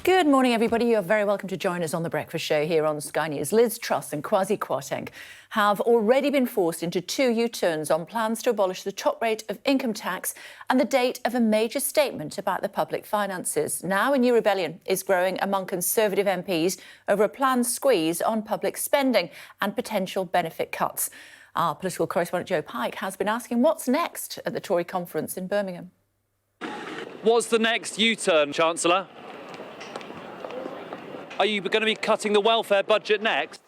Good morning, everybody. You're very welcome to join us on The Breakfast Show here on Sky News. Liz Truss and Kwasi Kwarteng have already been forced into two U-turns on plans to abolish the top rate of income tax and the date of a major statement about the public finances. Now a new rebellion is growing among Conservative MPs over a planned squeeze on public spending and potential benefit cuts. Our political correspondent Joe Pike has been asking what's next at the Tory conference in Birmingham. What's the next U-turn, Chancellor? Are you going to be cutting the welfare budget next?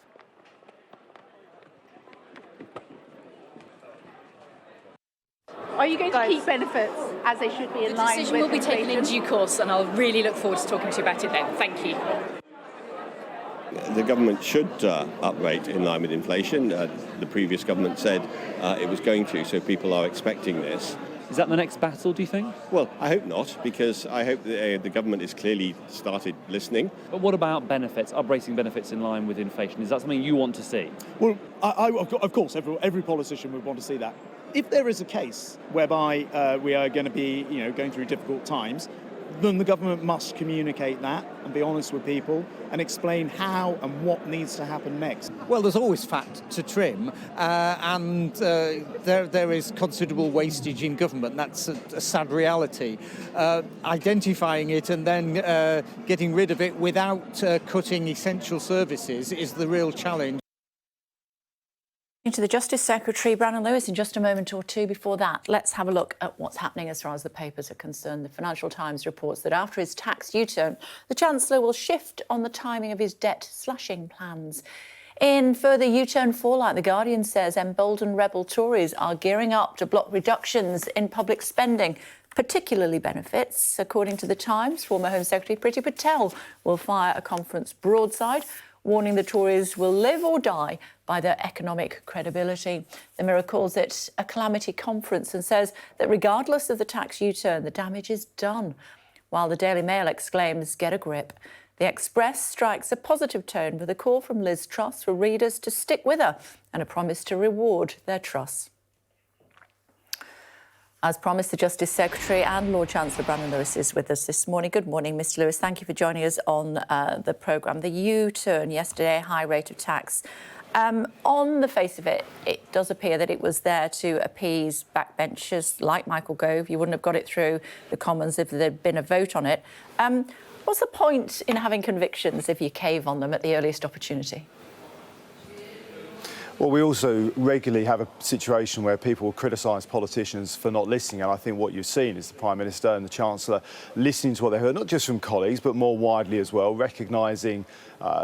Are you going to keep benefits as they should be in line with inflation? The decision will be inflation? taken in due course, and I'll really look forward to talking to you about it then. Thank you. The government should uprate in line with inflation. The previous government said it was going to, so people are expecting this. Is that the next battle, do you think? Well, I hope not, because I hope that the government has clearly started listening. But what about benefits, uprating benefits in line with inflation? Is that something you want to see? Well, of course, every politician would want to see that. If there is a case whereby we are going to be, going through difficult times, then the government must communicate that and be honest with people and explain how and what needs to happen next. Well, there's always fat to trim, and there is considerable wastage in government. That's a sad reality. Identifying it and then getting rid of it without cutting essential services is the real challenge. To the Justice Secretary, Brandon Lewis, in just a moment or two. Before that, let's have a look at what's happening as far as the papers are concerned. The Financial Times reports that after his tax U-turn, the Chancellor will shift on the timing of his debt-slashing plans. In further U-turn fallout, The Guardian says emboldened rebel Tories are gearing up to block reductions in public spending, particularly benefits. According to The Times, former Home Secretary Priti Patel will fire a conference broadside, warning the Tories will live or die by their economic credibility. The Mirror calls it a calamity conference and says that regardless of the tax U-turn, the damage is done. While the Daily Mail exclaims, get a grip. The Express strikes a positive tone with a call from Liz Truss for readers to stick with her and a promise to reward their trust. As promised, the Justice Secretary and Lord Chancellor Brandon Lewis is with us this morning. Good morning, Mr Lewis. Thank you for joining us on the programme. The U-turn yesterday, high rate of tax. On the face of it, it does appear that it was there to appease backbenchers like Michael Gove. You wouldn't have got it through the Commons if there'd been a vote on it. What's the point in having convictions if you cave on them at the earliest opportunity? Well, we also regularly have a situation where people will criticise politicians for not listening, and I think what you've seen is the Prime Minister and the Chancellor listening to what they heard, not just from colleagues, but more widely as well, recognising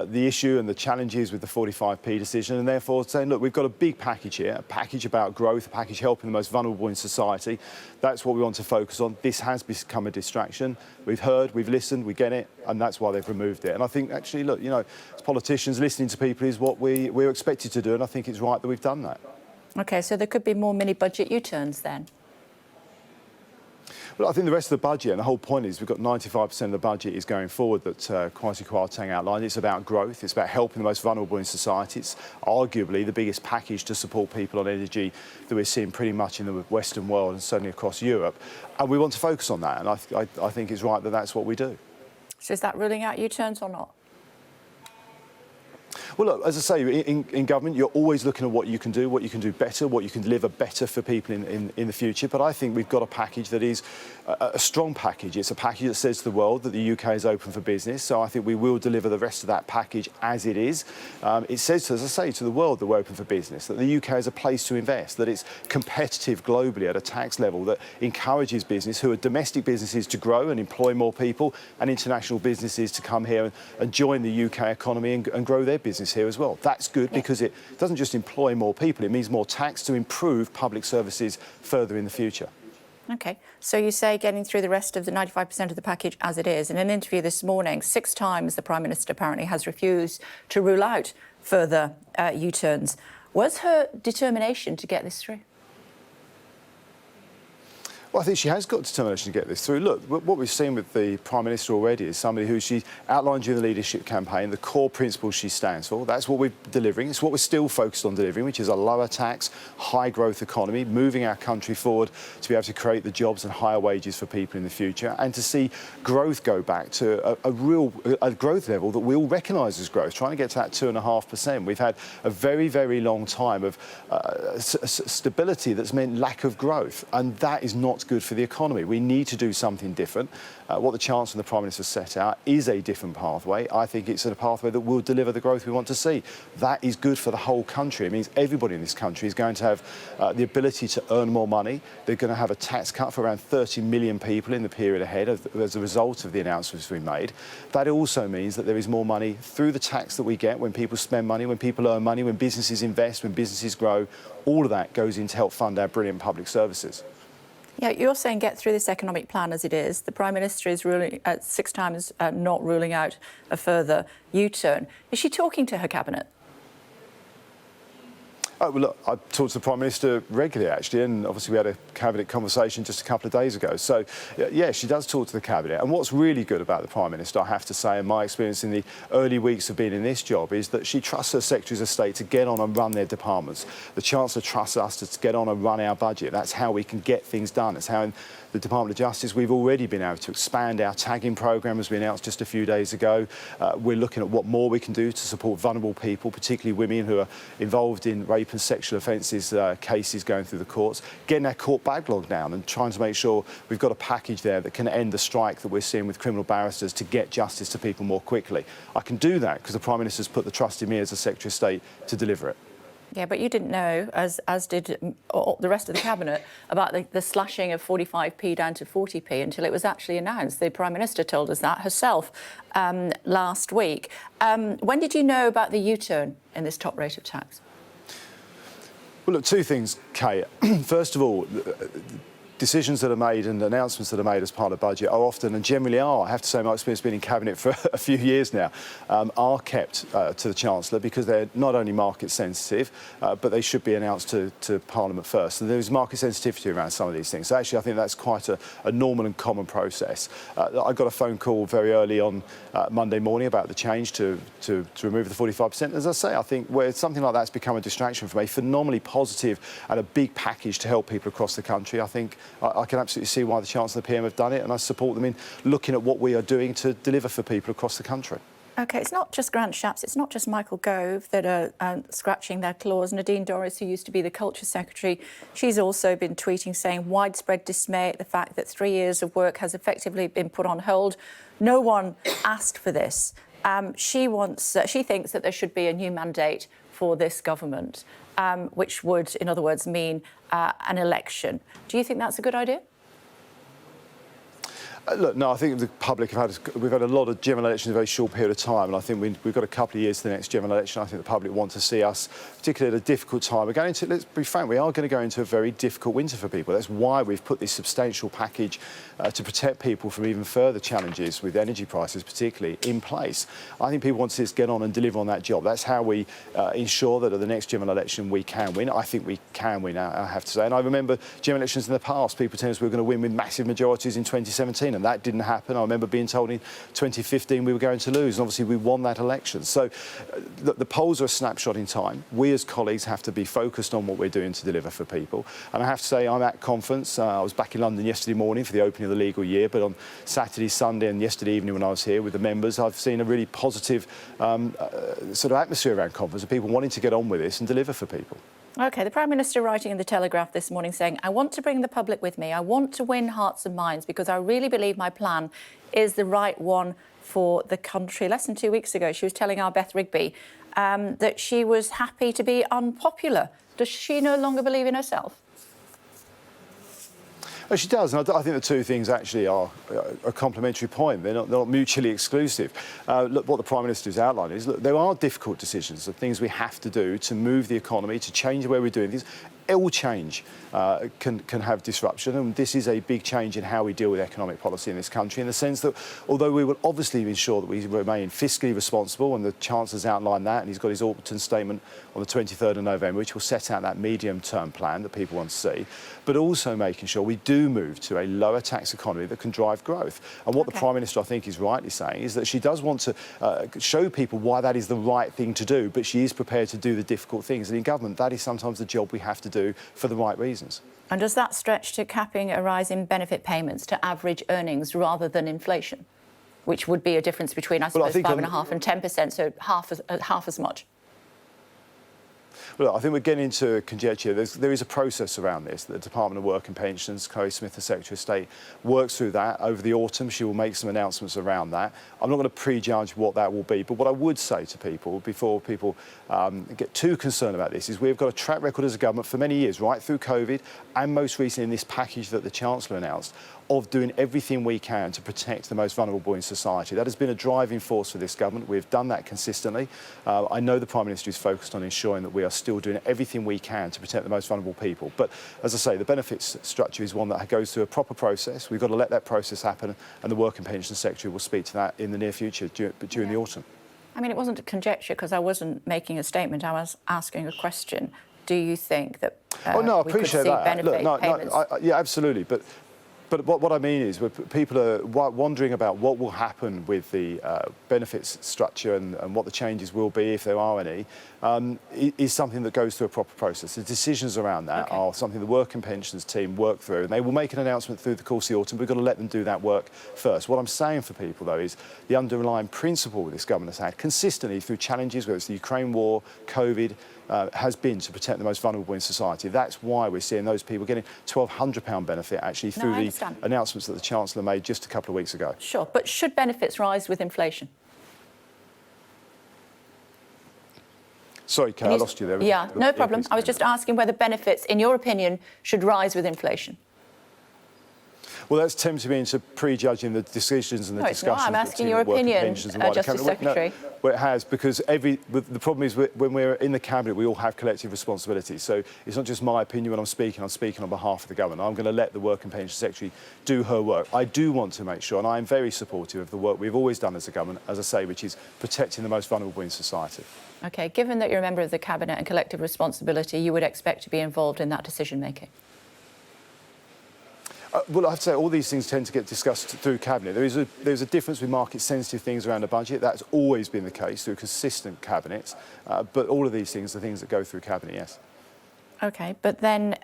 the issue and the challenges with the 45p decision, and therefore saying, look, we've got a big package here, a package about growth, a package helping the most vulnerable in society. That's what we want to focus on. This has become a distraction. We've heard, we've listened, we get it, and that's why they've removed it. And I think, actually, look, as politicians, listening to people is what we're expected to do, and I think it's right that we've done that. OK, so there could be more mini-budget U-turns then? Well, I think the rest of the budget, and the whole point is we've got 95% of the budget is going forward that Kwasi Kwarteng outlined. It's about growth. It's about helping the most vulnerable in society. It's arguably the biggest package to support people on energy that we're seeing pretty much in the Western world and certainly across Europe. And we want to focus on that. And I think it's right that that's what we do. So is that ruling out U-turns or not? Well, look, as I say, in government, you're always looking at what you can do better, what you can deliver better for people in the future. But I think we've got a package that is a strong package. It's a package that says to the world that the UK is open for business. So I think we will deliver the rest of that package as it is. It says, as I say, to the world that we're open for business, that the UK is a place to invest, that it's competitive globally at a tax level that encourages business, who are domestic businesses, to grow and employ more people, and international businesses to come here and join the UK economy and grow their business here as well. That's good because it doesn't just employ more people, it means more tax to improve public services further in the future. OK, so you say getting through the rest of the 95% of the package as it is. In an interview this morning, 6 times the Prime Minister apparently has refused to rule out further U-turns. Where's her determination to get this through? Well, I think she has got determination to get this through. Look, what we've seen with the Prime Minister already is somebody who she outlined during the leadership campaign, the core principles she stands for. That's what we're delivering. It's what we're still focused on delivering, which is a lower tax, high growth economy, moving our country forward to be able to create the jobs and higher wages for people in the future, and to see growth go back to a real growth level that we all recognise as growth, trying to get to that 2.5%. We've had a very, very long time of stability that's meant lack of growth, and that is not good for the economy. We need to do something different. What the Chancellor and the Prime Minister set out is a different pathway. I think it's a pathway that will deliver the growth we want to see. That is good for the whole country. It means everybody in this country is going to have the ability to earn more money. They're going to have a tax cut for around 30 million people in the period ahead as a result of the announcements we made. That also means that there is more money through the tax that we get when people spend money, when people earn money, when businesses invest, when businesses grow. All of that goes in to help fund our brilliant public services. Yeah, you're saying get through this economic plan as it is. The Prime Minister is ruling 6 times not ruling out a further U-turn. Is she talking to her cabinet? Oh, well, look, I talk to the Prime Minister regularly, actually, and obviously we had a cabinet conversation just a couple of days ago. So, yeah, she does talk to the cabinet. And what's really good about the Prime Minister, I have to say, and my experience in the early weeks of being in this job, is that she trusts her Secretaries of State to get on and run their departments. The Chancellor trusts us to get on and run our budget. That's how we can get things done. It's how in the Department of Justice we've already been able to expand our tagging programme, as we announced just a few days ago. We're looking at what more we can do to support vulnerable people, particularly women who are involved in rape and sexual offences cases going through the courts, getting our court backlog down and trying to make sure we've got a package there that can end the strike that we're seeing with criminal barristers to get justice to people more quickly. I can do that because the Prime Minister's put the trust in me as a Secretary of State to deliver it. Yeah, but you didn't know, as did the rest of the Cabinet, about the slashing of 45p down to 40p until it was actually announced. The Prime Minister told us that herself last week. When did you know about the U-turn in this top rate of tax? Well, look, 2 things, Kay. First of all, decisions that are made and announcements that are made as part of the budget are often, and generally are, I have to say my experience being in Cabinet for a few years now, are kept to the Chancellor because they're not only market sensitive, but they should be announced to Parliament first. And there's market sensitivity around some of these things. So actually I think that's quite a normal and common process. I got a phone call very early on Monday morning about the change to remove the 45%. As I say, I think where something like that's become a distraction from a phenomenally positive and a big package to help people across the country, I think I can absolutely see why the Chancellor and the PM have done it, and I support them in looking at what we are doing to deliver for people across the country. OK, it's not just Grant Shapps, it's not just Michael Gove that are scratching their claws. Nadine Dorries, who used to be the Culture Secretary, she's also been tweeting saying widespread dismay at the fact that 3 years of work has effectively been put on hold. No one asked for this. She thinks that there should be a new mandate for this government, which would, in other words, mean an election. Do you think that's a good idea? Look, no, I think the public we've had a lot of general elections in a very short period of time, and I think we've got a couple of years to the next general election. I think the public want to see us, particularly at a difficult time. We're going to, let's be frank, we are going to go into a very difficult winter for people. That's why we've put this substantial package to protect people from even further challenges with energy prices, particularly, in place. I think people want to see us get on and deliver on that job. That's how we ensure that at the next general election we can win. I think we can win, I have to say. And I remember general elections in the past, people telling us we were going to win with massive majorities in 2017. And that didn't happen. I remember being told in 2015 we were going to lose, and obviously we won that election. So the polls are a snapshot in time. We as colleagues have to be focused on what we're doing to deliver for people. And I have to say I'm at conference. I was back in London yesterday morning for the opening of the legal year, but on Saturday, Sunday and yesterday evening when I was here with the members, I've seen a really positive sort of atmosphere around conference of people wanting to get on with this and deliver for people. OK, the Prime Minister writing in The Telegraph this morning saying, I want to bring the public with me. I want to win hearts and minds because I really believe my plan is the right one for the country. Less than 2 weeks ago, she was telling our Beth Rigby that she was happy to be unpopular. Does she no longer believe in herself? Well, she does, and I think the 2 things actually are a complementary point. They're not mutually exclusive. Look, what the Prime Minister has outlined is, look, there are difficult decisions, the things we have to do to move the economy, to change the way we're doing things. all change can have disruption, and this is a big change in how we deal with economic policy in this country, in the sense that although we will obviously ensure that we remain fiscally responsible, and the Chancellor's outlined that, and he's got his Autumn statement on the 23rd of November, which will set out that medium-term plan that people want to see, but also making sure we do move to a lower tax economy that can drive growth. And what the Prime Minister, I think, is rightly saying is that she does want to show people why that is the right thing to do, but she is prepared to do the difficult things. And in government, that is sometimes the job we have to do for the right reasons. And does that stretch to capping a rise in benefit payments to average earnings rather than inflation, which would be a difference between, I suppose, 5.5% and 10%, so half as much? Well, I think we're getting into conjecture. There is a process around this. The Department of Work and Pensions, Kay Smith, the Secretary of State, works through that. Over the autumn, she will make some announcements around that. I'm not going to prejudge what that will be, but what I would say to people, before people get too concerned about this, is we've got a track record as a government for many years, right through COVID, and most recently in this package that the Chancellor announced, of doing everything we can to protect the most vulnerable in society. That has been a driving force for this government. We've done that consistently. I know the Prime Minister is focused on ensuring that we are still doing everything we can to protect the most vulnerable people. But as I say, the benefits structure is one that goes through a proper process. We've got to let that process happen, and the Work and Pensions Secretary will speak to that in the near future, during the autumn. I mean, it wasn't a conjecture because I wasn't making a statement. I was asking a question. Do you think that I appreciate that. benefit payments? Yeah, absolutely. But what I mean is, people are wondering about what will happen with the benefits structure and what the changes will be, if there are any, is something that goes through a proper process. The decisions around that are something the Work and Pensions team work through, and they will make an announcement through the course of the autumn. We've got to let them do that work first. What I'm saying for people, though, is the underlying principle this government has had consistently through challenges, whether it's the Ukraine war, COVID, has been to protect the most vulnerable in society. That's why we're seeing those people getting £1,200 benefit actually through the announcements that the Chancellor made just a couple of weeks ago. Sure, but should benefits rise with inflation? Sorry, Kay, I lost you there. Yeah, no problem. I was just asking whether benefits, in your opinion, should rise with inflation. Well, that's tempting me into prejudging the decisions and the discussions. I'm asking your opinion, Justice Secretary. Well, it has, because the problem is when we're in the Cabinet, we all have collective responsibility. So it's not just my opinion when I'm speaking on behalf of the government. I'm going to let the Work and Pensions Secretary do her work. I do want to make sure, and I am very supportive of the work we've always done as a government, as I say, which is protecting the most vulnerable in society. OK, given that you're a member of the Cabinet and collective responsibility, you would expect to be involved in that decision-making? Well, I have to say, all these things tend to get discussed through Cabinet. There's a difference with market-sensitive things around a budget. That's always been the case through consistent Cabinets. But all of these things are things that go through Cabinet, yes. OK, but then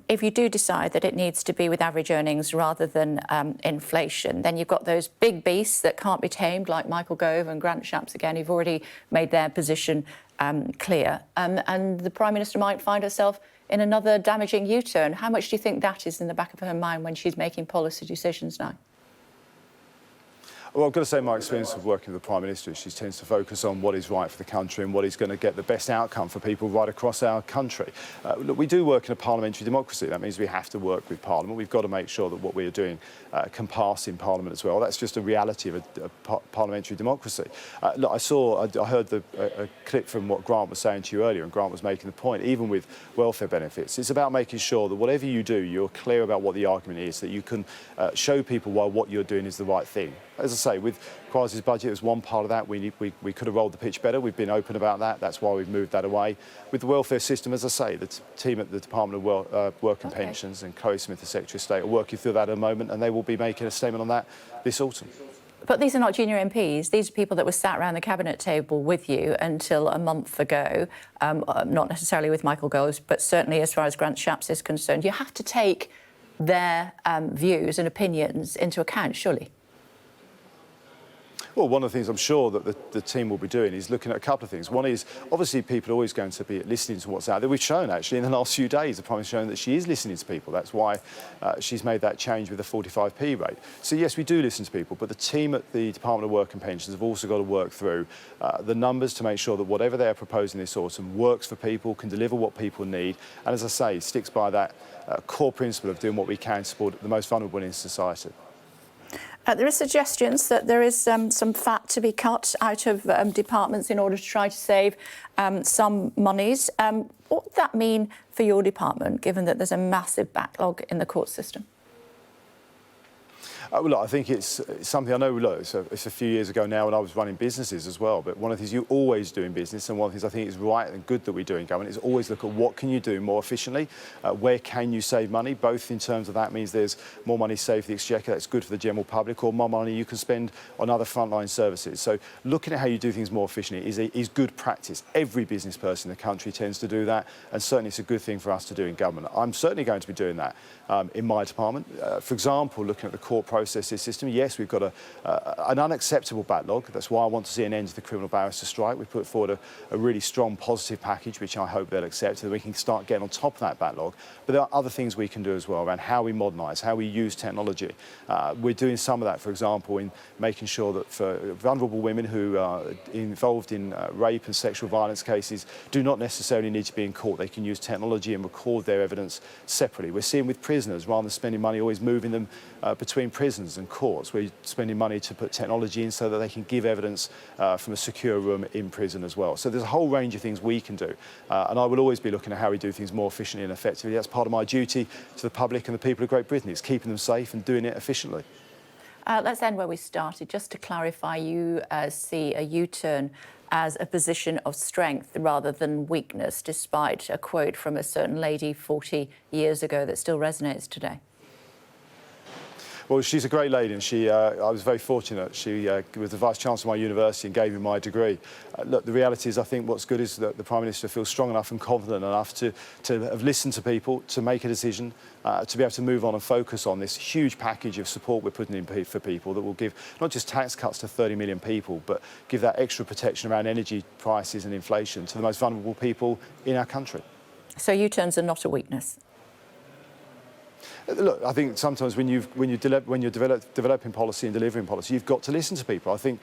if you do decide that it needs to be with average earnings rather than inflation, then you've got those big beasts that can't be tamed, like Michael Gove and Grant Shapps again, who've already made their position clear. And the Prime Minister might find herself in another damaging U-turn. How much do you think that is in the back of her mind when she's making policy decisions now? Well, I've got to say my experience of working with the Prime Minister is she tends to focus on what is right for the country and what is going to get the best outcome for people right across our country. Look, we do work in a parliamentary democracy. That means we have to work with Parliament. We've got to make sure that what we are doing can pass in Parliament as well. That's just a reality of a parliamentary democracy. Look, I heard a clip from what Grant was saying to you earlier, and Grant was making the point, even with welfare benefits, it's about making sure that whatever you do, you're clear about what the argument is, that you can show people why what you're doing is the right thing. As I say, with Quasi's budget, it was one part of that. We could have rolled the pitch better. We've been open about that. That's why we've moved that away. With the welfare system, as I say, the team at the Department of Work and Pensions and Kay Smith, the Secretary of State, are working through that at the moment, and they will be making a statement on that this autumn. But these are not junior MPs. These are people that were sat around the Cabinet table with you until a month ago, not necessarily with Michael Gove, but certainly as far as Grant Shapps is concerned. You have to take their views and opinions into account, surely. Well, one of the things I'm sure that the team will be doing is looking at a couple of things. One is, obviously, people are always going to be listening to what's out there. We've shown, actually, in the last few days, the Prime Minister's shown that she is listening to people. That's why she's made that change with the 45p rate. So, yes, we do listen to people, but the team at the Department of Work and Pensions have also got to work through the numbers to make sure that whatever they're proposing this autumn works for people, can deliver what people need, and, as I say, sticks by that core principle of doing what we can to support the most vulnerable in society. There are suggestions that there is some fat to be cut out of departments in order to try to save some monies. What would that mean for your department, given that there's a massive backlog in the court system? Well, look, I think it's something I know. Look, it's a few years ago now when I was running businesses as well. But one of the things you always do in business, and one of the things I think is right and good that we do in government, is always look at what can you do more efficiently, where can you save money, both in terms of that means there's more money saved for the Exchequer, that's good for the general public, or more money you can spend on other frontline services. So looking at how you do things more efficiently is good practice. Every business person in the country tends to do that, and certainly it's a good thing for us to do in government. I'm certainly going to be doing that in my department. For example, looking at the court processes system, yes, we've got an unacceptable backlog. That's why I want to see an end to the criminal barrister strike. We put forward a really strong positive package, which I hope they'll accept, so that we can start getting on top of that backlog. But there are other things we can do as well around how we modernise, how we use technology. We're doing some of that, for example, in making sure that for vulnerable women who are involved in rape and sexual violence cases do not necessarily need to be in court. They can use technology and record their evidence separately. We're seeing with prisoners, rather than spending money always moving them between prisons and courts, we're spending money to put technology in so that they can give evidence from a secure room in prison as well. So there's a whole range of things we can do, and I will always be looking at how we do things more efficiently and effectively. That's part of my duty to the public and the people of Great Britain. It's keeping them safe and doing it efficiently. Let's end where we started. Just to clarify, you see a U-turn as a position of strength rather than weakness, despite a quote from a certain lady 40 years ago that still resonates today. Well, she's a great lady, and I was very fortunate. She was the Vice-Chancellor of my university and gave me my degree. Look, the reality is I think what's good is that the Prime Minister feels strong enough and confident enough to have listened to people, to make a decision, to be able to move on and focus on this huge package of support we're putting in for people that will give not just tax cuts to 30 million people, but give that extra protection around energy prices and inflation to the most vulnerable people in our country. So U-turns are not a weakness? Look, I think sometimes when you're developing policy and delivering policy, you've got to listen to people. I think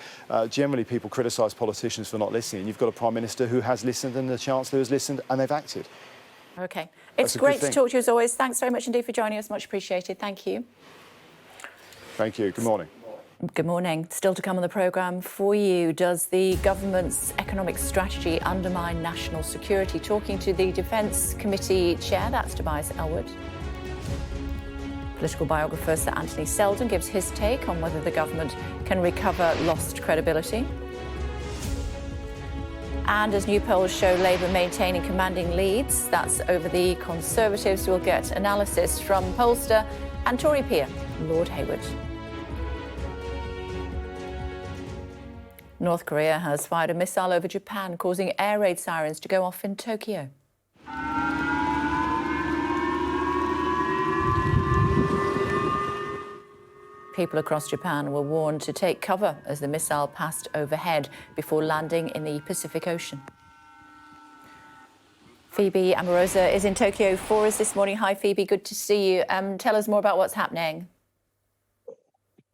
generally people criticise politicians for not listening. You've got a Prime Minister who has listened and the Chancellor has listened, and they've acted. OK. It's great to talk to you as always. Thanks very much indeed for joining us. Much appreciated. Thank you. Thank you. Good morning. Good morning. Still to come on the programme for you. Does the government's economic strategy undermine national security? Talking to the Defence Committee Chair, that's Tobias Ellwood. Political biographer Sir Anthony Seldon gives his take on whether the government can recover lost credibility. And as new polls show Labour maintaining commanding leads, that's over the Conservatives. We'll get analysis from pollster and Tory peer Lord Hayward. North Korea has fired a missile over Japan, causing air raid sirens to go off in Tokyo. People across Japan were warned to take cover as the missile passed overhead before landing in the Pacific Ocean. Phoebe Amorosa is in Tokyo for us this morning. Hi, Phoebe. Good to see you. Tell us more about what's happening.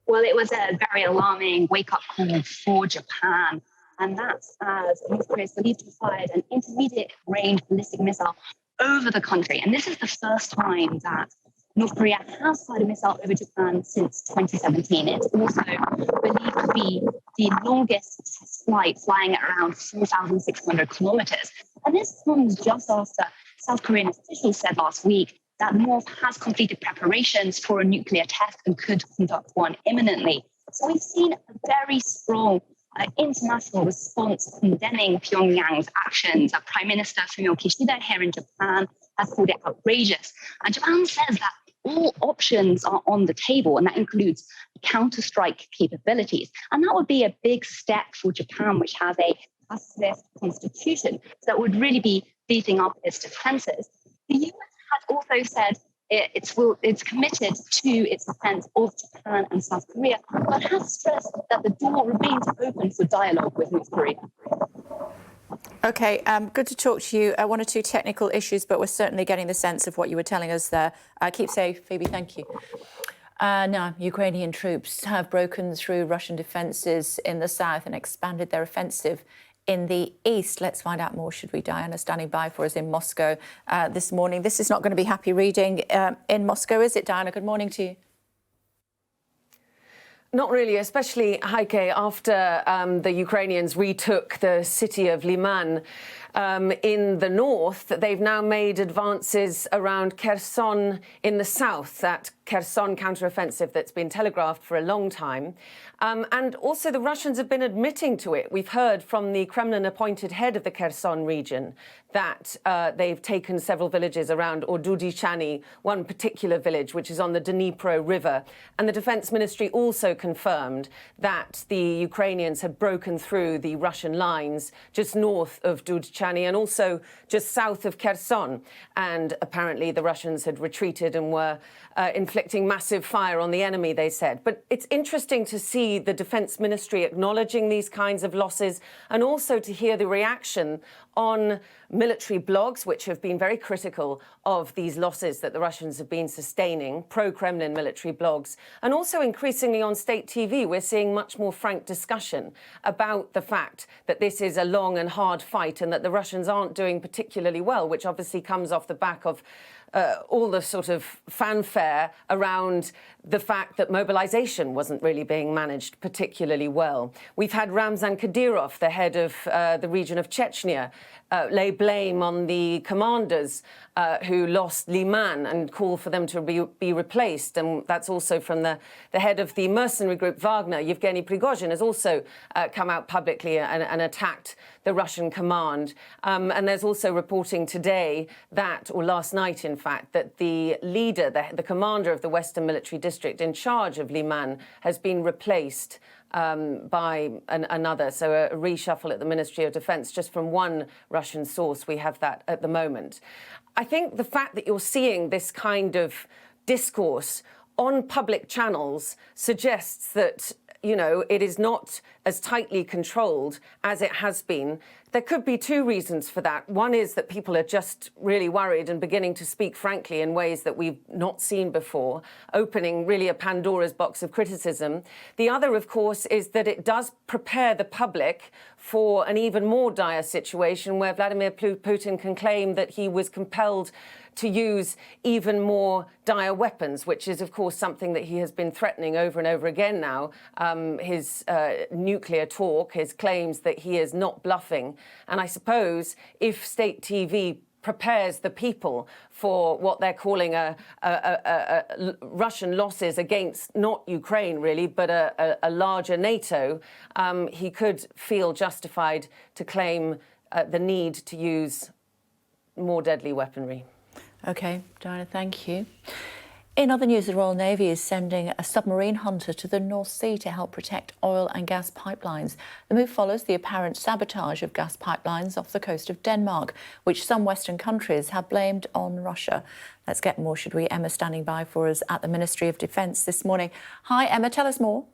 Well, it was a very alarming wake-up call for Japan, and that's as North Korea is believed to have fired an intermediate-range ballistic missile over the country. And this is the first time that North Korea has fired a missile over Japan since 2017. It's also believed to be the longest test flight, flying at around 4,600 kilometers. And this comes just after South Korean officials said last week that North has completed preparations for a nuclear test and could conduct one imminently. So we've seen a very strong international response condemning Pyongyang's actions. Prime Minister Fumio Kishida here in Japan has called it outrageous. And Japan says that all options are on the table, and that includes counter-strike capabilities. And that would be a big step for Japan, which has a pacifist constitution, so that would really be beefing up its defences. The US has also said it's committed to its defence of Japan and South Korea, but has stressed that the door remains open for dialogue with North Korea. OK, good to talk to you. One or two technical issues, but we're certainly getting the sense of what you were telling us there. Keep safe, Phoebe. Thank you. Now, Ukrainian troops have broken through Russian defences in the south and expanded their offensive in the east. Let's find out more, should we? Diana standing by for us in Moscow this morning. This is not going to be happy reading in Moscow, is it, Diana? Good morning to you. Not really, especially, Heike, after the Ukrainians retook the city of Liman in the north. They've now made advances around Kherson in the south, that Kherson counteroffensive that's been telegraphed for a long time. And also the Russians have been admitting to it. We've heard from the Kremlin-appointed head of the Kherson region that they've taken several villages around Ordudychany, one particular village which is on the Dnipro River. And the Defence Ministry also confirmed that the Ukrainians had broken through the Russian lines just north of Dudychany and also just south of Kherson. And apparently the Russians had retreated and were inflicting massive fire on the enemy, they said. But it's interesting to see the Defence Ministry acknowledging these kinds of losses and also to hear the reaction on military blogs, which have been very critical of these losses that the Russians have been sustaining, pro-Kremlin military blogs, and also increasingly on state TV, we're seeing much more frank discussion about the fact that this is a long and hard fight and that the Russians aren't doing particularly well, which obviously comes off the back of all the sort of fanfare around the fact that mobilization wasn't really being managed particularly well. We've had Ramzan Kadyrov, the head of the region of Chechnya, lay blame on the commanders who lost Liman and call for them to be replaced. And that's also from the head of the mercenary group Wagner, Yevgeny Prigozhin, has also come out publicly and attacked the Russian command. And there's also reporting today that, or last night in fact, that the leader, the commander of the Western Military District in charge of Liman has been replaced by another. So a reshuffle at the Ministry of Defence, just from one Russian source, we have that at the moment. I think the fact that you're seeing this kind of discourse on public channels suggests that, you know, it is not as tightly controlled as it has been. There could be two reasons for that. One is that people are just really worried and beginning to speak frankly in ways that we've not seen before, opening really a Pandora's box of criticism. The other, of course, is that it does prepare the public for an even more dire situation where Vladimir Putin can claim that he was compelled to use even more dire weapons, which is, of course, something that he has been threatening over and over again now. His nuclear talk, his claims that he is not bluffing. And I suppose if state TV prepares the people for what they're calling Russian losses against not Ukraine, really, but a larger NATO, he could feel justified to claim the need to use more deadly weaponry. OK, Diana, thank you. In other news, the Royal Navy is sending a submarine hunter to the North Sea to help protect oil and gas pipelines. The move follows the apparent sabotage of gas pipelines off the coast of Denmark, which some Western countries have blamed on Russia. Let's get more, should we? Emma standing by for us at the Ministry of Defence this morning. Hi, Emma, tell us more.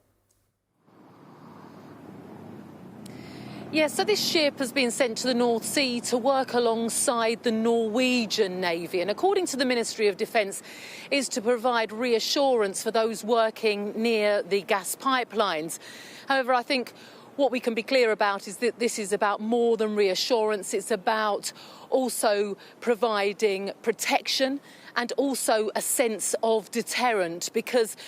Yes, so this ship has been sent to the North Sea to work alongside the Norwegian Navy, and according to the Ministry of Defence, is to provide reassurance for those working near the gas pipelines. However, I think what we can be clear about is that this is about more than reassurance. It's about also providing protection and also a sense of deterrent, because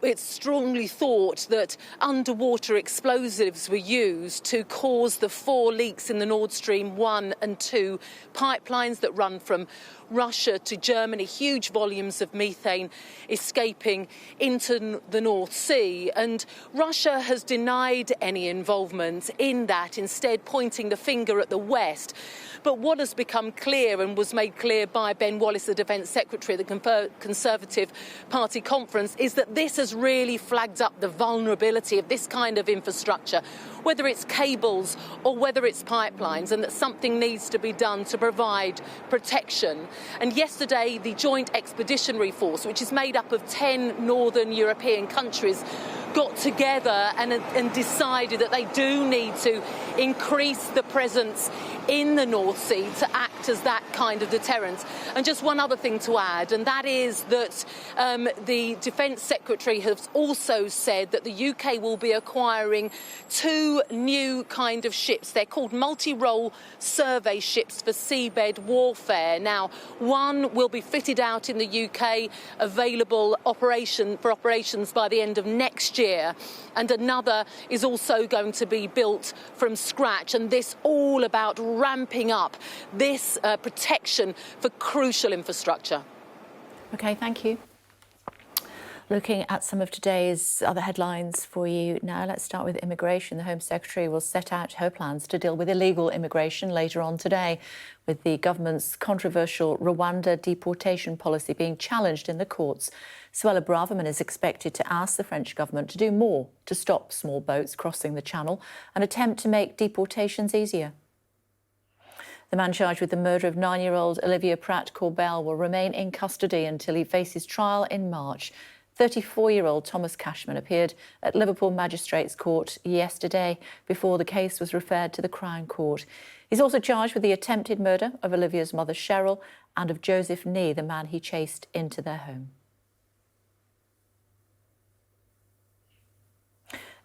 it's strongly thought that underwater explosives were used to cause the 4 leaks in the Nord Stream 1 and 2 pipelines that run from Russia to Germany, huge volumes of methane escaping into the North Sea. And Russia has denied any involvement in that, instead pointing the finger at the West. But what has become clear and was made clear by Ben Wallace, the Defence Secretary at the Conservative Party conference, is that this has really flagged up the vulnerability of this kind of infrastructure, whether it's cables or whether it's pipelines, and that something needs to be done to provide protection. And yesterday, the Joint Expeditionary Force, which is made up of 10 northern European countries, got together and decided that they do need to increase the presence in the North Sea to act as that kind of deterrent. And just one other thing to to add, and that is that the Defence Secretary has also said that the UK will be acquiring 2 new kind of ships. They're called multi-role survey ships for seabed warfare. Now, one will be fitted out in the UK, available for operations by the end of next year, and another is also going to be built from scratch, and this all about ramping up this protection for crucial infrastructure. OK, thank you. Looking at some of today's other headlines for you now, let's start with immigration. The Home Secretary will set out her plans to deal with illegal immigration later on today, with the government's controversial Rwanda deportation policy being challenged in the courts. Suella Braverman is expected to ask the French government to do more to stop small boats crossing the Channel and attempt to make deportations easier. The man charged with the murder of 9-year-old Olivia Pratt-Corbell will remain in custody until he faces trial in March. 34-year-old Thomas Cashman appeared at Liverpool Magistrates Court yesterday before the case was referred to the Crown Court. He's also charged with the attempted murder of Olivia's mother Cheryl and of Joseph Nee, the man he chased into their home.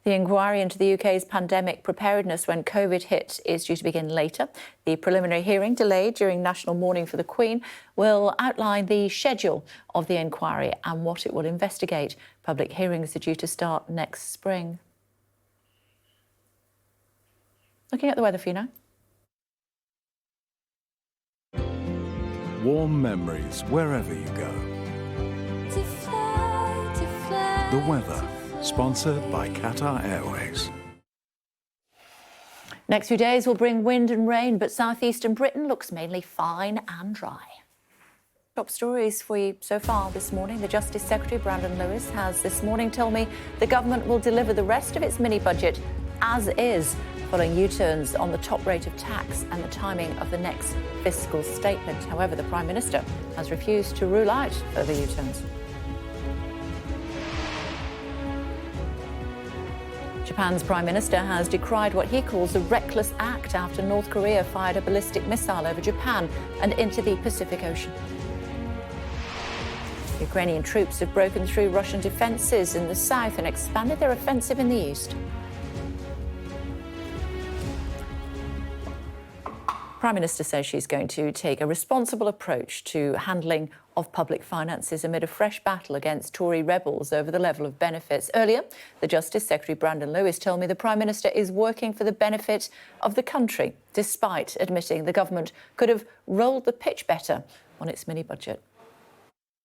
The inquiry into the UK's pandemic preparedness when COVID hit is due to begin later. The preliminary hearing, delayed during National Mourning for the Queen, will outline the schedule of the inquiry and what it will investigate. Public hearings are due to start next spring. Looking at the weather for you now. Warm memories wherever you go. The weather. Sponsored by Qatar Airways. Next few days will bring wind and rain, but southeastern Britain looks mainly fine and dry. Top stories for you so far this morning. The Justice Secretary, Brandon Lewis, has this morning told me the government will deliver the rest of its mini-budget as is, following U-turns on the top rate of tax and the timing of the next fiscal statement. However, the Prime Minister has refused to rule out further U-turns. Japan's Prime Minister has decried what he calls a reckless act after North Korea fired a ballistic missile over Japan and into the Pacific Ocean. Ukrainian troops have broken through Russian defences in the south and expanded their offensive in the east. Prime Minister says she's going to take a responsible approach to handling of public finances amid a fresh battle against Tory rebels over the level of benefits. Earlier, the Justice Secretary, Brandon Lewis, told me the Prime Minister is working for the benefit of the country, despite admitting the government could have rolled the pitch better on its mini-budget.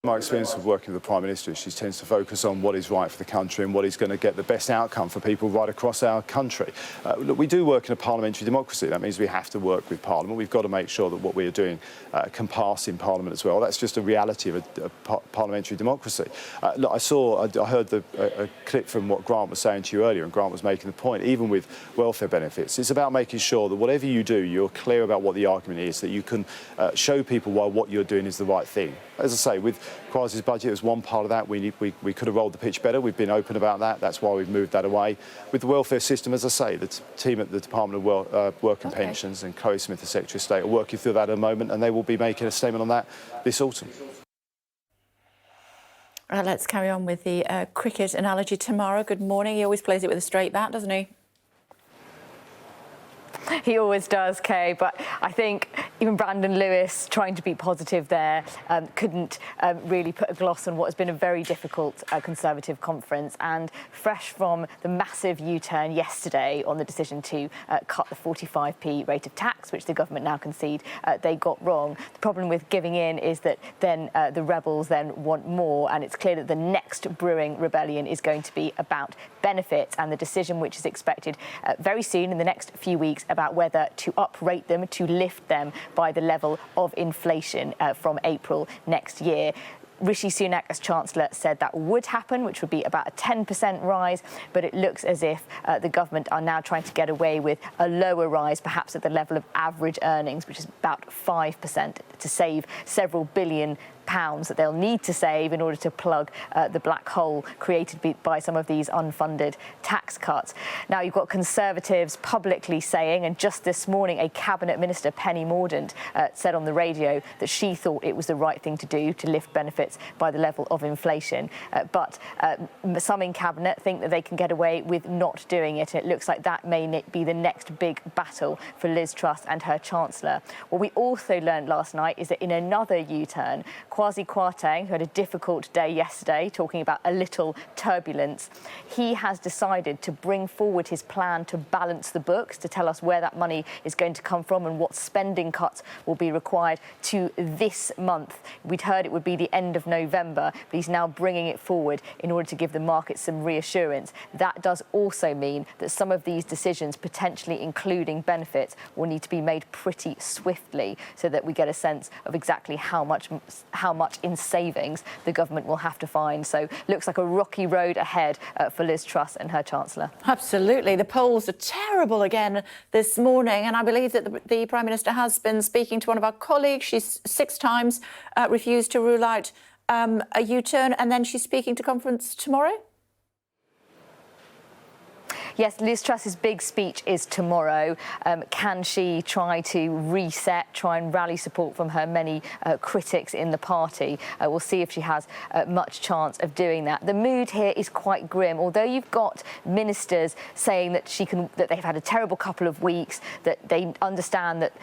My experience of working with the Prime Minister, she tends to focus on what is right for the country and what is going to get the best outcome for people right across our country. Look, we do work in a parliamentary democracy. That means we have to work with Parliament. We've got to make sure that what we are doing can pass in Parliament as well. That's just a reality of a parliamentary democracy. Look, I heard a clip from what Grant was saying to you earlier, and Grant was making the point, even with welfare benefits, it's about making sure that whatever you do, you're clear about what the argument is, that you can show people why what you're doing is the right thing. As I say, with Crisis budget was one part of that. We could have rolled the pitch better. We've been open about that. That's why we've moved that away. With the welfare system, as I say, the team at the Department of Work and Pensions and Chloe Smith, the Secretary of State, are working through that at the moment, and they will be making a statement on that this autumn. Right, let's carry on with the cricket analogy tomorrow. Good morning. He always plays it with a straight bat, doesn't he? He always does, Kay, but I think even Brandon Lewis, trying to be positive there, couldn't really put a gloss on what has been a very difficult Conservative conference. And fresh from the massive U-turn yesterday on the decision to cut the 45p rate of tax, which the government now concede they got wrong. The problem with giving in is that then the rebels then want more, and it's clear that the next brewing rebellion is going to be about benefits, and the decision which is expected very soon in the next few weeks about whether to uprate them, to lift them by the level of inflation from April next year. Rishi Sunak, as Chancellor, said that would happen, which would be about a 10% rise, but it looks as if the government are now trying to get away with a lower rise, perhaps at the level of average earnings, which is about 5%, to save several billion that they'll need to save in order to plug the black hole created by some of these unfunded tax cuts. Now, you've got Conservatives publicly saying, and just this morning, a Cabinet Minister, Penny Mordaunt, said on the radio that she thought it was the right thing to do to lift benefits by the level of inflation. But some in Cabinet think that they can get away with not doing it. And it looks like that may be the next big battle for Liz Truss and her Chancellor. What we also learned last night is that in another U-turn, Kwasi Kwarteng, who had a difficult day yesterday, talking about a little turbulence, he has decided to bring forward his plan to balance the books, to tell us where that money is going to come from and what spending cuts will be required to this month. We'd heard it would be the end of November, but he's now bringing it forward in order to give the market some reassurance. That does also mean that some of these decisions, potentially including benefits, will need to be made pretty swiftly so that we get a sense of exactly how much in savings the government will have to find. So looks like a rocky road ahead for Liz Truss and her Chancellor. Absolutely. The polls are terrible again this morning, and I believe that the Prime Minister has been speaking to one of our colleagues. She's 6 times refused to rule out a U-turn, and then she's speaking to conference tomorrow. Yes, Liz Truss's big speech is tomorrow. Can she try to reset, try and rally support from her many critics in the party? We'll see if she has much chance of doing that. The mood here is quite grim. Although you've got ministers saying that that they've had a terrible couple of weeks, that they understand that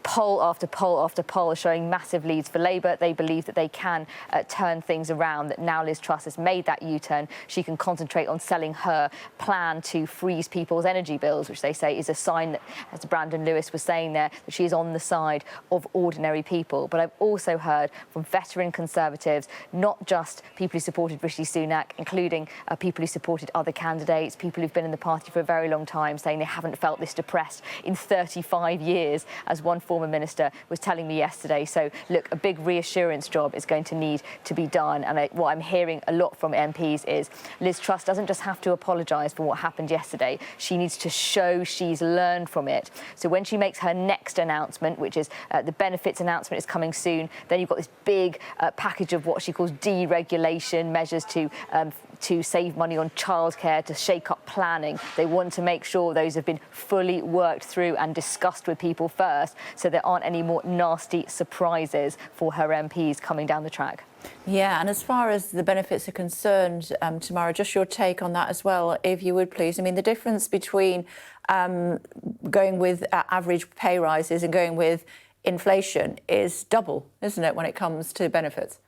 poll after poll after poll are showing massive leads for Labour. They believe that they can turn things around, that now Liz Truss has made that U-turn, she can concentrate on selling her plan to freeze people's energy bills, which they say is a sign that, as Brandon Lewis was saying there, that she is on the side of ordinary people. But I've also heard from veteran Conservatives, not just people who supported Rishi Sunak, including people who supported other candidates, people who've been in the party for a very long time, saying they haven't felt this depressed in 35 years, as one former minister was telling me yesterday. So, look, a big reassurance job is going to need to be done. And what I'm hearing a lot from MPs is Liz Truss doesn't just have to apologise for what happened yesterday. She needs to show she's learned from it. So when she makes her next announcement, which is the benefits announcement is coming soon, then you've got this big package of what she calls deregulation measures to save money on childcare, to shake up planning. They want to make sure those have been fully worked through and discussed with people first, so there aren't any more nasty surprises for her MPs coming down the track. Yeah, and as far as the benefits are concerned, Tamara, just your take on that as well, if you would please. I mean, the difference between going with average pay rises and going with inflation is double, isn't it, when it comes to benefits?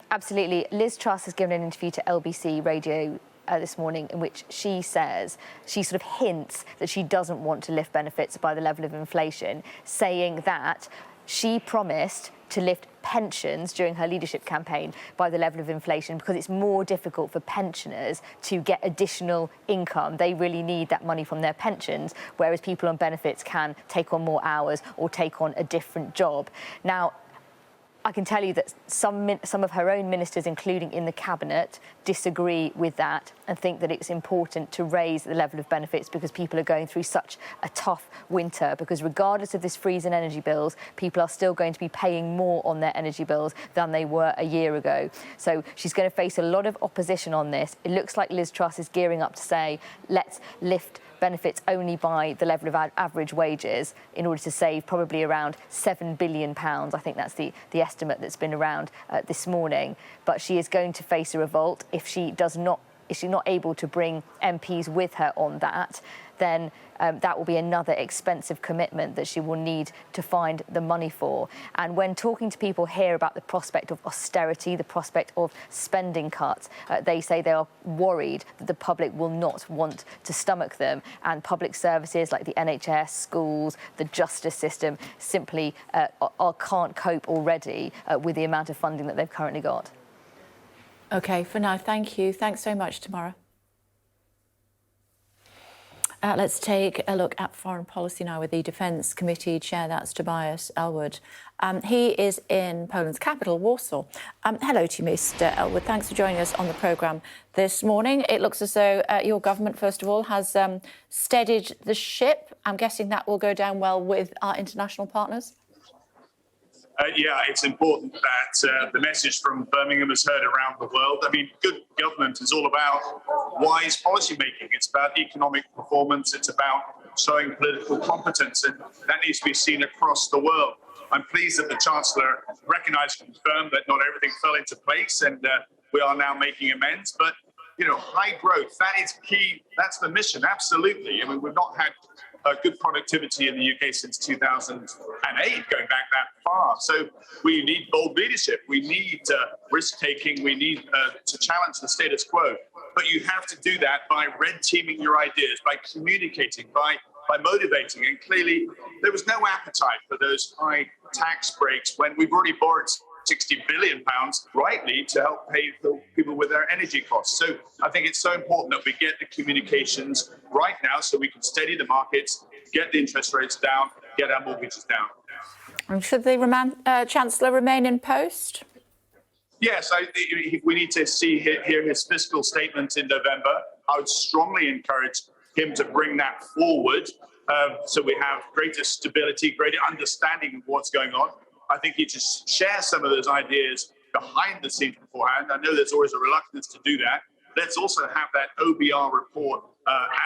Absolutely. Liz Truss has given an interview to LBC Radio this morning in which she says, she sort of hints that she doesn't want to lift benefits by the level of inflation, saying that she promised to lift pensions during her leadership campaign by the level of inflation because it's more difficult for pensioners to get additional income. They really need that money from their pensions, whereas people on benefits can take on more hours or take on a different job. Now, I can tell you that some of her own ministers, including in the cabinet, disagree with that and think that it's important to raise the level of benefits because people are going through such a tough winter. Because regardless of this freeze in energy bills, people are still going to be paying more on their energy bills than they were a year ago. So she's going to face a lot of opposition on this. It looks like Liz Truss is gearing up to say, let's lift benefits only by the level of average wages in order to save probably around £7 billion. I think that's the estimate that's been around this morning. But she is going to face a revolt if she's not able to bring MPs with her on that. Then that will be another expensive commitment that she will need to find the money for. And when talking to people here about the prospect of austerity, the prospect of spending cuts, they say they are worried that the public will not want to stomach them. And public services like the NHS, schools, the justice system simply can't cope already with the amount of funding that they've currently got. OK, for now, thank you. Thanks so much, Tamara. Let's take a look at foreign policy now with the Defence Committee Chair, that's Tobias Ellwood. He is in Poland's capital, Warsaw. Hello to you, Mr Ellwood. Thanks for joining us on the programme this morning. It looks as though your government, first of all, has steadied the ship. I'm guessing that will go down well with our international partners? Yeah, it's important that the message from Birmingham is heard around the world. I mean, good government is all about wise policy making. It's about economic performance. It's about showing political competence, and that needs to be seen across the world. I'm pleased that the Chancellor recognised and confirmed that not everything fell into place, and we are now making amends. But, high growth, that is key. That's the mission, absolutely. I mean, we've not had good productivity in the UK since 2008, going back that far. So we need bold leadership. We need risk-taking. We need to challenge the status quo. But you have to do that by red teaming your ideas, by communicating, by motivating. And clearly, there was no appetite for those high tax breaks when we've already borrowed £60 billion, rightly, to help pay for people with their energy costs. So I think it's so important that we get the communications right now so we can steady the markets, get the interest rates down, get our mortgages down. And should the Chancellor remain in post? Yes, we need to hear his fiscal statement in November. I would strongly encourage him to bring that forward so we have greater stability, greater understanding of what's going on. I think he just share some of those ideas behind the scenes beforehand. I know there's always a reluctance to do that. Let's also have that OBR report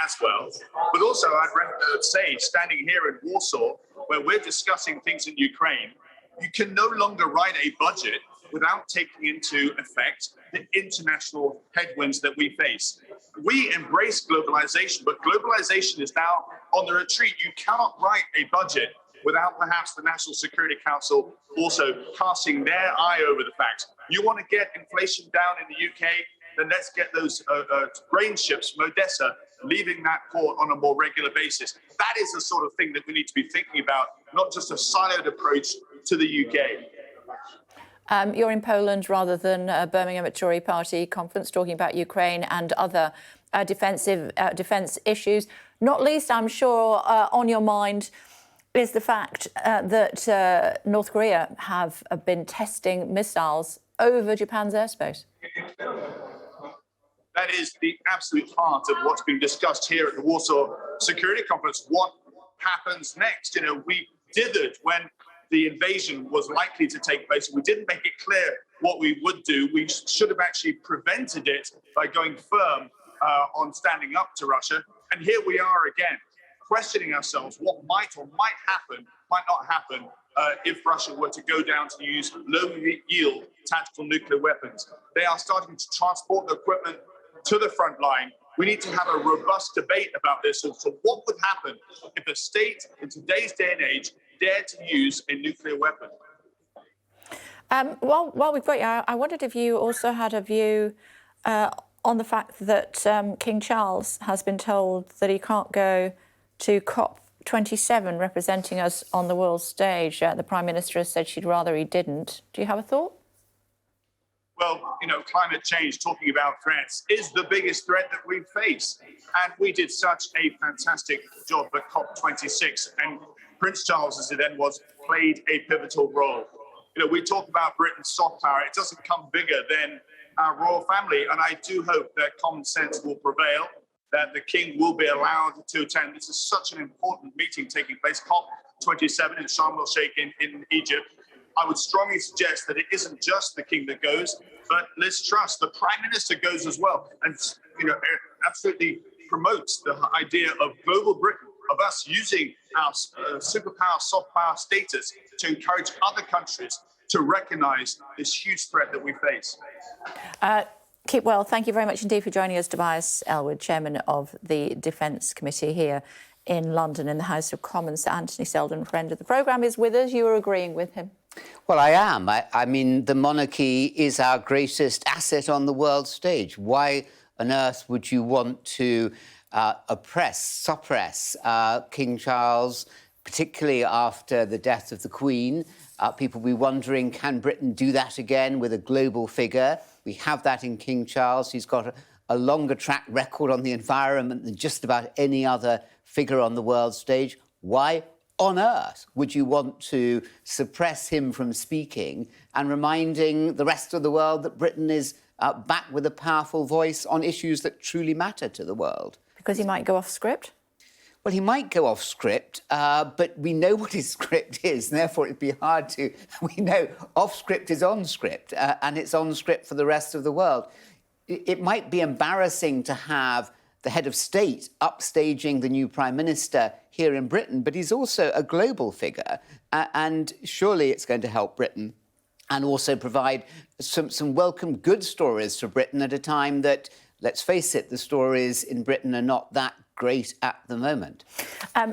as well. But also, I'd say, standing here in Warsaw, where we're discussing things in Ukraine, you can no longer write a budget without taking into effect the international headwinds that we face. We embrace globalization, but globalization is now on the retreat. You cannot write a budget without perhaps the National Security Council also casting their eye over the facts. You want to get inflation down in the UK, then let's get those grain ships from Odessa leaving that port on a more regular basis. That is the sort of thing that we need to be thinking about, not just a siloed approach to the UK. You're in Poland rather than Birmingham at Tory Party conference, talking about Ukraine and other defence issues. Not least, I'm sure, on your mind is the fact that North Korea have been testing missiles over Japan's airspace. That is the absolute heart of what's being discussed here at the Warsaw Security Conference. What happens next? We dithered when the invasion was likely to take place. We didn't make it clear what we would do. We should have actually prevented it by going firm on standing up to Russia. And here we are again, questioning ourselves what might not happen if Russia were to go down to use low-yield tactical nuclear weapons. They are starting to transport the equipment to the front line. We need to have a robust debate about this. So what would happen if a state in today's day and age dared to use a nuclear weapon? While we've got you, I wondered if you also had a view on the fact that King Charles has been told that he can't go to COP27 representing us on the world stage. The Prime Minister has said she'd rather he didn't. Do you have a thought? Well, climate change, talking about threats, is the biggest threat that we face. And we did such a fantastic job at COP26. And Prince Charles, as he then was, played a pivotal role. We talk about Britain's soft power. It doesn't come bigger than our royal family. And I do hope that common sense will prevail, that the King will be allowed to attend. This is such an important meeting taking place, COP27 in Sharm el-Sheikh in Egypt. I would strongly suggest that it isn't just the King that goes, but Liz Truss, the Prime Minister, goes as well, and absolutely promotes the idea of global Britain, of us using our superpower, soft power status to encourage other countries to recognise this huge threat that we face. Keep well. Thank you very much indeed for joining us, Tobias Ellwood, Chairman of the Defence Committee here in London in the House of Commons. Anthony Selden, friend of the programme, is with us. You are agreeing with him. Well, I am. I mean, the monarchy is our greatest asset on the world stage. Why on earth would you want to suppress King Charles, particularly after the death of the Queen? People will be wondering, can Britain do that again with a global figure? We have that in King Charles. He's got a longer track record on the environment than just about any other figure on the world stage. Why on earth would you want to suppress him from speaking and reminding the rest of the world that Britain is back with a powerful voice on issues that truly matter to the world? Because he might go off script? Well, he might go off script, but we know what his script is, and therefore it'd be hard to... We know off script is on script, and it's on script for the rest of the world. It might be embarrassing to have the head of state upstaging the new Prime Minister here in Britain, but he's also a global figure, and surely it's going to help Britain and also provide some welcome good stories for Britain at a time that, let's face it, the stories in Britain are not that great at the moment.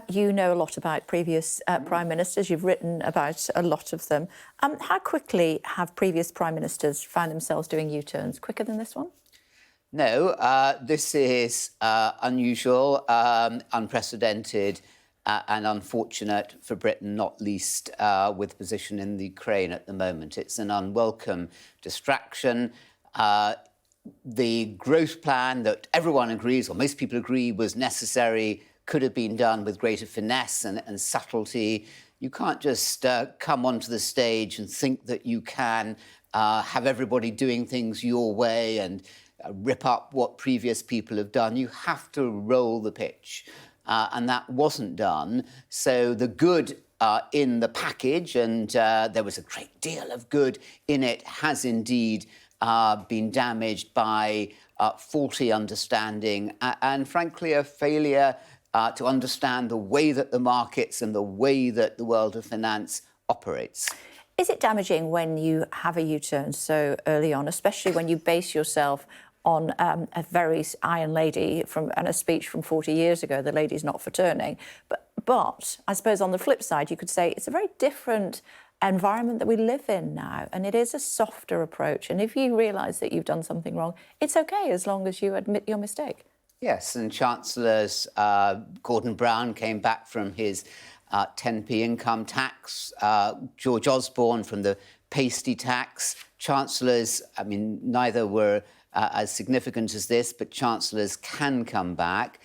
You know a lot about previous Prime Ministers. You've written about a lot of them. How quickly have previous Prime Ministers found themselves doing U-turns? Quicker than this one? No, this is unusual, unprecedented, and unfortunate for Britain, not least with the position in the Ukraine at the moment. It's an unwelcome distraction. The growth plan that everyone agrees, or most people agree, was necessary, could have been done with greater finesse and subtlety. You can't just come onto the stage and think that you can have everybody doing things your way and rip up what previous people have done. You have to roll the pitch, and that wasn't done. So the good in the package, and there was a great deal of good in it, has indeed been damaged by faulty understanding and, frankly, a failure to understand the way that the markets and the way that the world of finance operates. Is it damaging when you have a U-turn so early on, especially when you base yourself on a very iron lady and a speech from 40 years ago, the lady's not for turning? But I suppose on the flip side, you could say it's a very different environment that we live in now, and it is a softer approach. And if you realise that you've done something wrong, it's OK as long as you admit your mistake. Yes, and Chancellor's Gordon Brown came back from his 10p income tax, George Osborne from the pasty tax. Chancellors, I mean, neither were as significant as this, but Chancellors can come back.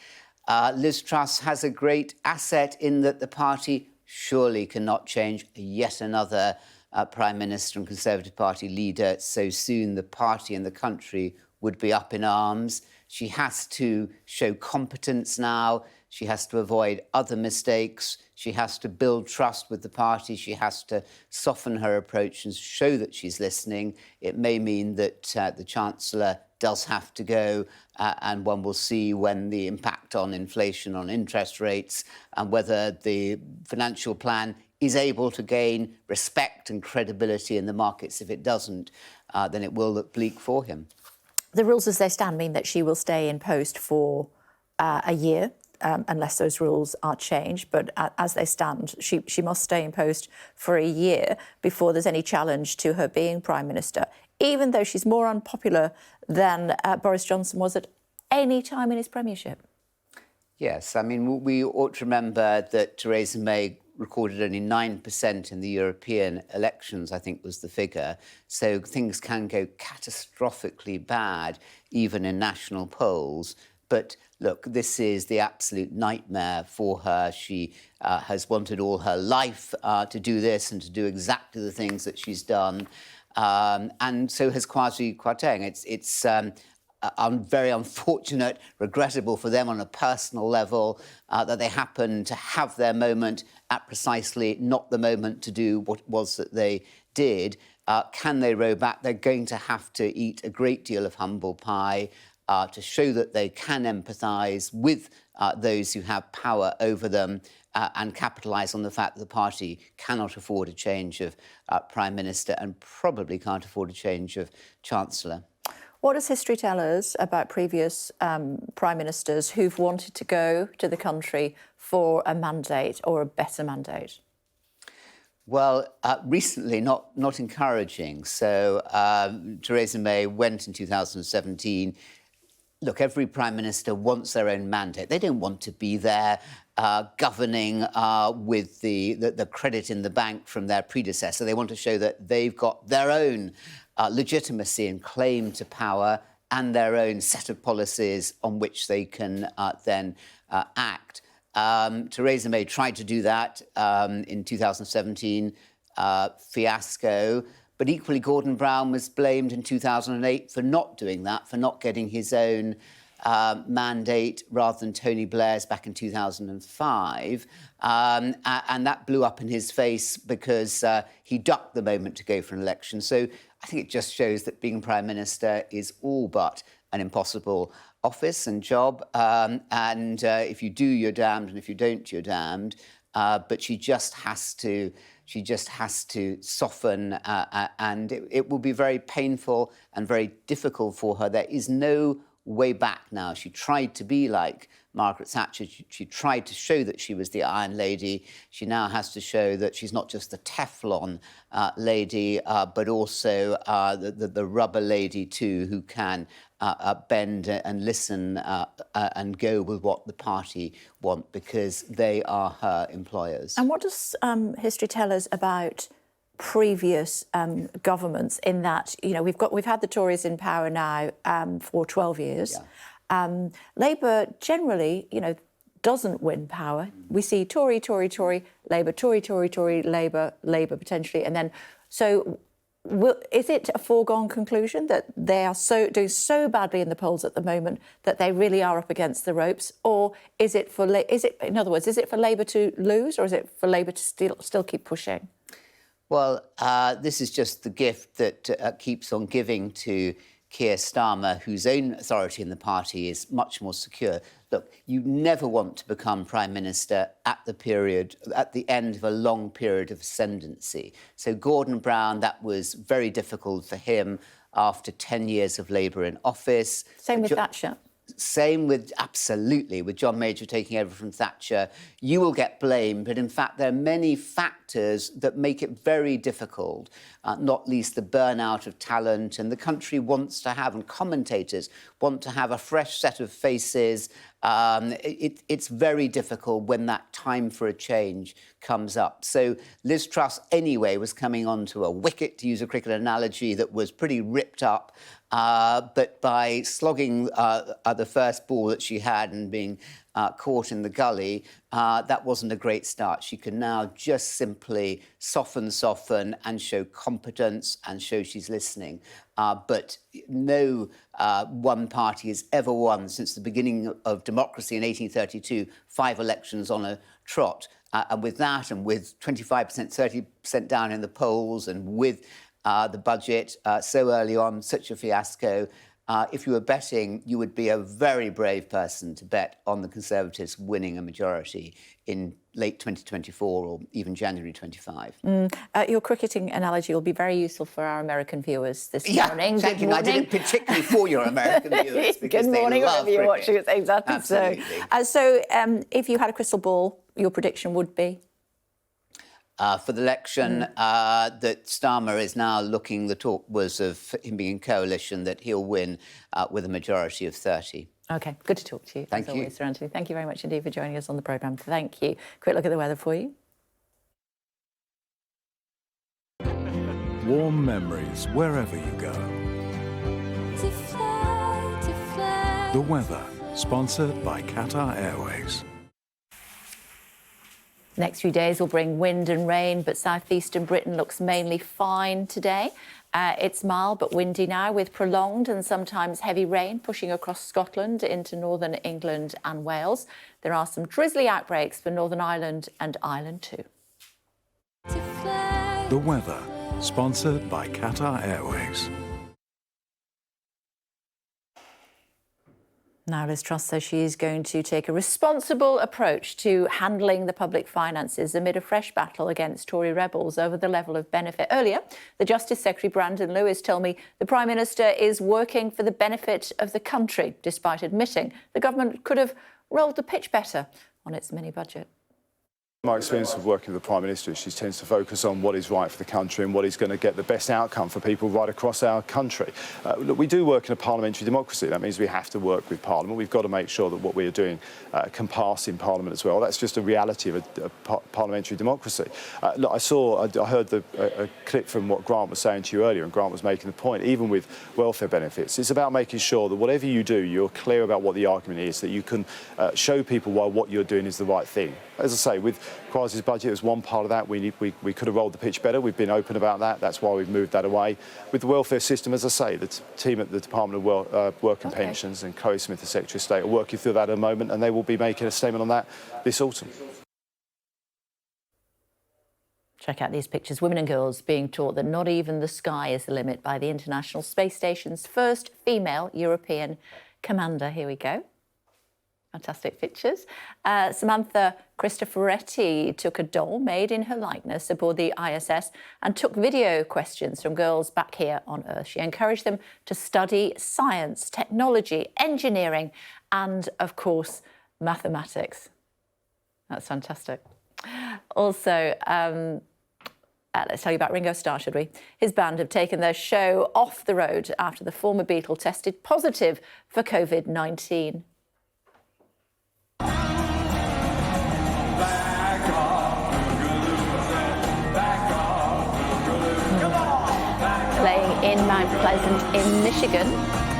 Liz Truss has a great asset in that the party surely cannot change yet another Prime Minister and Conservative Party leader so soon. The party and the country would be up in arms. She has to show competence now. She has to avoid other mistakes. She has to build trust with the party. She has to soften her approach and show that she's listening. It may mean that the Chancellor does have to go, and one will see when the impact on inflation, on interest rates, and whether the financial plan is able to gain respect and credibility in the markets. If it doesn't, then it will look bleak for him. The rules as they stand mean that she will stay in post for a year, unless those rules are changed. But as they stand, she must stay in post for a year before there's any challenge to her being Prime Minister, even though she's more unpopular than Boris Johnson was at any time in his premiership. Yes, I mean, we ought to remember that Theresa May recorded only 9% in the European elections, I think was the figure. So things can go catastrophically bad, even in national polls. But look, this is the absolute nightmare for her. She has wanted all her life to do this and to do exactly the things that she's done. And so has Kwasi Kwarteng. It's very unfortunate, regrettable for them on a personal level that they happen to have their moment at precisely not the moment to do what it was that they did. Can they row back? They're going to have to eat a great deal of humble pie to show that they can empathise with those who have power over them and capitalise on the fact that the party cannot afford a change of Prime Minister and probably can't afford a change of Chancellor. What does history tell us about previous Prime Ministers who've wanted to go to the country for a mandate or a better mandate? Well, recently, not encouraging. So Theresa May went in 2017. Look, every Prime Minister wants their own mandate. They don't want to be there governing with the credit in the bank from their predecessor. They want to show that they've got their own legitimacy and claim to power and their own set of policies on which they can then act. Theresa May tried to do that in 2017, fiasco. But equally, Gordon Brown was blamed in 2008 for not doing that, for not getting his own mandate rather than Tony Blair's back in 2005. And that blew up in his face because he ducked the moment to go for an election. So I think it just shows that being Prime Minister is all but an impossible office and job. And if you do, you're damned, and if you don't, you're damned. But she just has to soften, and it will be very painful and very difficult for her. There is no way back now. She tried to be like Margaret Thatcher. She tried to show that she was the Iron Lady. She now has to show that she's not just the Teflon lady, but also the rubber lady too, who can bend and listen and go with what the party want, because they are her employers. And what does history tell us about previous governments, in that, you know, we've had the Tories in power now for 12 years. Yeah. Labour generally, you know, doesn't win power. We see Tory, Labour, Tory, Labour potentially, and then so. Is it a foregone conclusion that they are doing so badly in the polls at the moment that they really are up against the ropes, or is it in other words, is it for Labour to lose, or is it for Labour to still keep pushing? Well, this is just the gift that keeps on giving to Keir Starmer, whose own authority in the party is much more secure. Look, you never want to become Prime Minister at the end of a long period of ascendancy. So Gordon Brown, that was very difficult for him after 10 years of Labour in office. Same with Thatcher. Same absolutely, with John Major taking over from Thatcher. You will get blamed, but in fact there are many factors that make it very difficult, not least the burnout of talent, and the country wants to have, and commentators want to have, a fresh set of faces. It's very difficult when that time for a change comes up. So Liz Truss, anyway, was coming onto a wicket, to use a cricket analogy, that was pretty ripped up. But by slogging the first ball that she had and being caught in the gully, that wasn't a great start. She can now just simply soften and show competence and show she's listening. But no one party has ever won since the beginning of democracy in 1832, 5 elections on a trot. And with that, and with 25%, 30% down in the polls, and with the budget so early on, such a fiasco, if you were betting, you would be a very brave person to bet on the Conservatives winning a majority in late 2024 or even January 25. Your cricketing analogy will be very useful for our American viewers this morning. Thank you. I did it particularly for your American viewers, because Good morning, they love wherever you're watching us. Exactly. Absolutely. So if you had a crystal ball, your prediction would be? For the election, that Starmer is now looking, the talk was of him being in coalition, that he'll win with a majority of 30. OK, good to talk to you. Thank as you. Always, Sir Anthony. Thank you very much indeed for joining us on the programme. Thank you. Quick look at the weather for you. Warm memories wherever you go. The weather, sponsored by Qatar Airways. Next few days will bring wind and rain, but southeastern Britain looks mainly fine today. It's mild but windy now, with prolonged and sometimes heavy rain pushing across Scotland into northern England and Wales. There are some drizzly outbreaks for Northern Ireland and Ireland too. The weather, sponsored by Qatar Airways. Now, Liz Truss says she is going to take a responsible approach to handling the public finances amid a fresh battle against Tory rebels over the level of benefit. Earlier, the Justice Secretary, Brandon Lewis, told me the Prime Minister is working for the benefit of the country, despite admitting the government could have rolled the pitch better on its mini-budget. My experience of working with the Prime Minister is she tends to focus on what is right for the country and what is going to get the best outcome for people right across our country. Look, we do work in a parliamentary democracy. That means we have to work with Parliament. We've got to make sure that what we are doing can pass in Parliament as well. That's just a reality of a parliamentary democracy. Look, I heard a clip from what Grant was saying to you earlier, and Grant was making the point, even with welfare benefits, it's about making sure that whatever you do, you're clear about what the argument is, that you can show people why what you're doing is the right thing. As I say, with Kwasi's budget was one part of that. We could have rolled the pitch better. We've been open about that. That's why we've moved that away. With the welfare system, as I say, the team at the Department of Work and Pensions and Chloe Smith, the Secretary of State, are working through that at the moment, and they will be making a statement on that this autumn. Check out these pictures. Women and girls being taught that not even the sky is the limit by the International Space Station's first female European commander. Here we go. Fantastic pictures. Samantha Cristoforetti took a doll made in her likeness aboard the ISS and took video questions from girls back here on Earth. She encouraged them to study science, technology, engineering, and, of course, mathematics. That's fantastic. Also, let's tell you about Ringo Starr, should we? His band have taken their show off the road after the former Beatle tested positive for COVID-19. Playing in Mount Pleasant in Michigan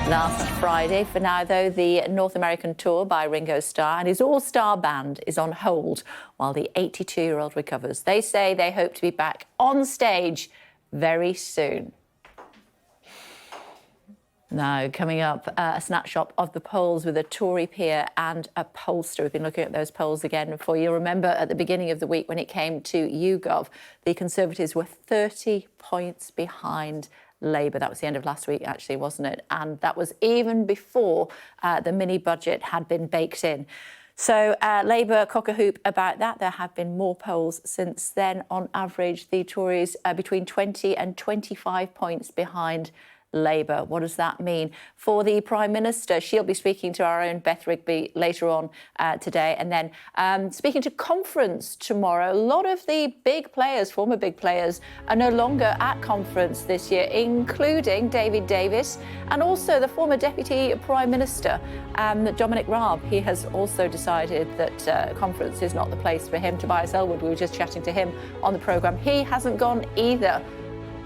last Friday. For now, though, the North American tour by Ringo Starr and his all-star band is on hold while the 82-year-old recovers. They say they hope to be back on stage very soon. Now, coming up, a snapshot of the polls with a Tory peer and a pollster. We've been looking at those polls again for you. Remember, at the beginning of the week, when it came to YouGov, the Conservatives were 30 points behind Labour. That was the end of last week, actually, wasn't it? And that was even before the mini-budget had been baked in. So Labour cock a hoop about that. There have been more polls since then. On average, the Tories are between 20 and 25 points behind Labour. What does that mean for the Prime Minister? She'll be speaking to our own Beth Rigby later on today. And then speaking to conference tomorrow. A lot of the big players, former big players, are no longer at conference this year, including David Davis and also the former Deputy Prime Minister, Dominic Raab. He has also decided that conference is not the place for him. Tobias Elwood, we were just chatting to him on the programme. He hasn't gone either.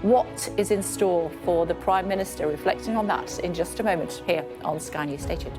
What is in store for the Prime Minister? Reflecting on that in just a moment here on Sky News. Stay tuned.